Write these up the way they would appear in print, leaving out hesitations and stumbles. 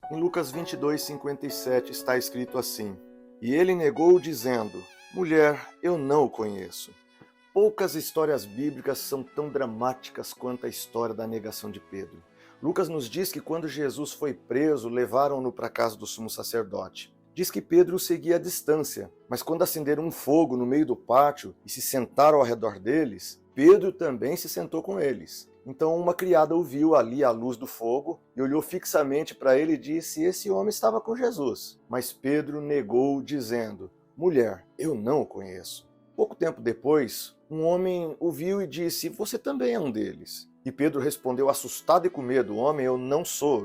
Em Lucas 22:57 está escrito assim: E ele negou dizendo: Mulher, eu não o conheço. Poucas histórias bíblicas são tão dramáticas quanto a história da negação de Pedro. Lucas nos diz que quando Jesus foi preso, levaram-no para a casa do sumo sacerdote. Diz que Pedro o seguia à distância, mas quando acenderam um fogo no meio do pátio e se sentaram ao redor deles, Pedro também se sentou com eles. Então uma criada o viu ali à luz do fogo e olhou fixamente para ele e disse: Esse homem estava com Jesus. Mas Pedro negou, dizendo: Mulher, eu não o conheço. Pouco tempo depois, um homem o viu e disse: Você também é um deles. E Pedro respondeu assustado e com medo: Homem, eu não sou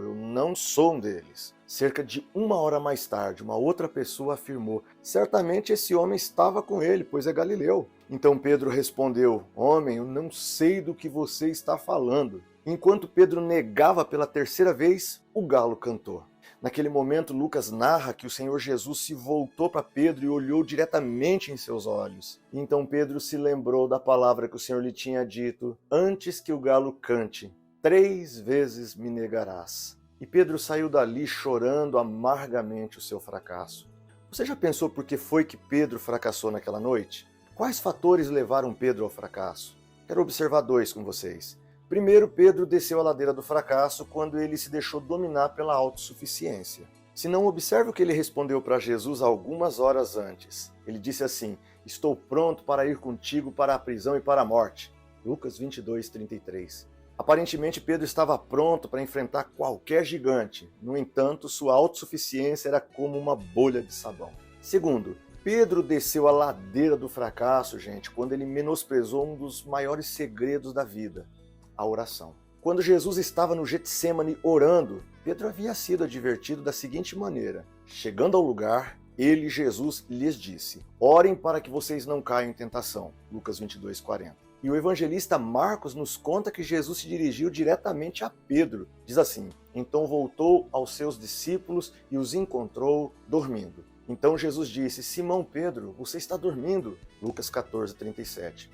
um deles. Cerca de 1 hora mais tarde, uma outra pessoa afirmou: Certamente esse homem estava com ele, pois é galileu. Então Pedro respondeu: Homem, eu não sei do que você está falando. Enquanto Pedro negava pela terceira vez, o galo cantou. Naquele momento, Lucas narra que o Senhor Jesus se voltou para Pedro e olhou diretamente em seus olhos. Então Pedro se lembrou da palavra que o Senhor lhe tinha dito: Antes que o galo cante, 3 vezes me negarás. E Pedro saiu dali chorando amargamente o seu fracasso. Você já pensou por que foi que Pedro fracassou naquela noite? Quais fatores levaram Pedro ao fracasso? Quero observar 2 com vocês. Primeiro, Pedro desceu a ladeira do fracasso quando ele se deixou dominar pela autossuficiência. Se não, observe o que ele respondeu para Jesus algumas horas antes. Ele disse assim: Estou pronto para ir contigo para a prisão e para a morte. Lucas 22:33. Aparentemente, Pedro estava pronto para enfrentar qualquer gigante. No entanto, sua autossuficiência era como uma bolha de sabão. Segundo, Pedro desceu a ladeira do fracasso, gente, quando ele menosprezou um dos maiores segredos da vida: a oração. Quando Jesus estava no Getsêmani orando, Pedro havia sido advertido da seguinte maneira: chegando ao lugar, ele, Jesus, lhes disse: Orem para que vocês não caiam em tentação. Lucas 22:40. E o evangelista Marcos nos conta que Jesus se dirigiu diretamente a Pedro. Diz assim: Então voltou aos seus discípulos e os encontrou dormindo. Então Jesus disse: Simão Pedro, você está dormindo. Lucas 14:37.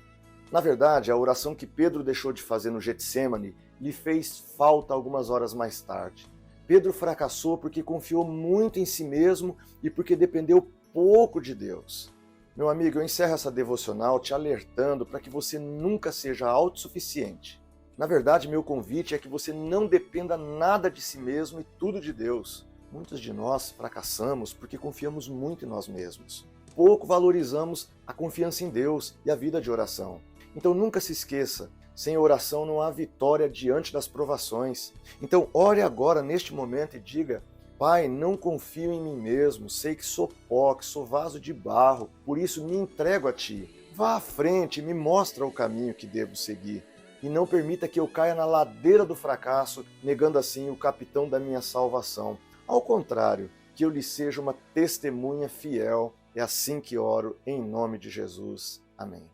Na verdade, a oração que Pedro deixou de fazer no Getsêmani lhe fez falta algumas horas mais tarde. Pedro fracassou porque confiou muito em si mesmo e porque dependeu pouco de Deus. Meu amigo, eu encerro essa devocional te alertando para que você nunca seja autossuficiente. Na verdade, meu convite é que você não dependa nada de si mesmo e tudo de Deus. Muitos de nós fracassamos porque confiamos muito em nós mesmos. Pouco valorizamos a confiança em Deus e a vida de oração. Então nunca se esqueça, sem oração não há vitória diante das provações. Então ore agora, neste momento, e diga: Pai, não confio em mim mesmo, sei que sou pó, que sou vaso de barro, por isso me entrego a Ti. Vá à frente e me mostra o caminho que devo seguir. E não permita que eu caia na ladeira do fracasso, negando assim o capitão da minha salvação. Ao contrário, que eu lhe seja uma testemunha fiel. É assim que oro, em nome de Jesus. Amém.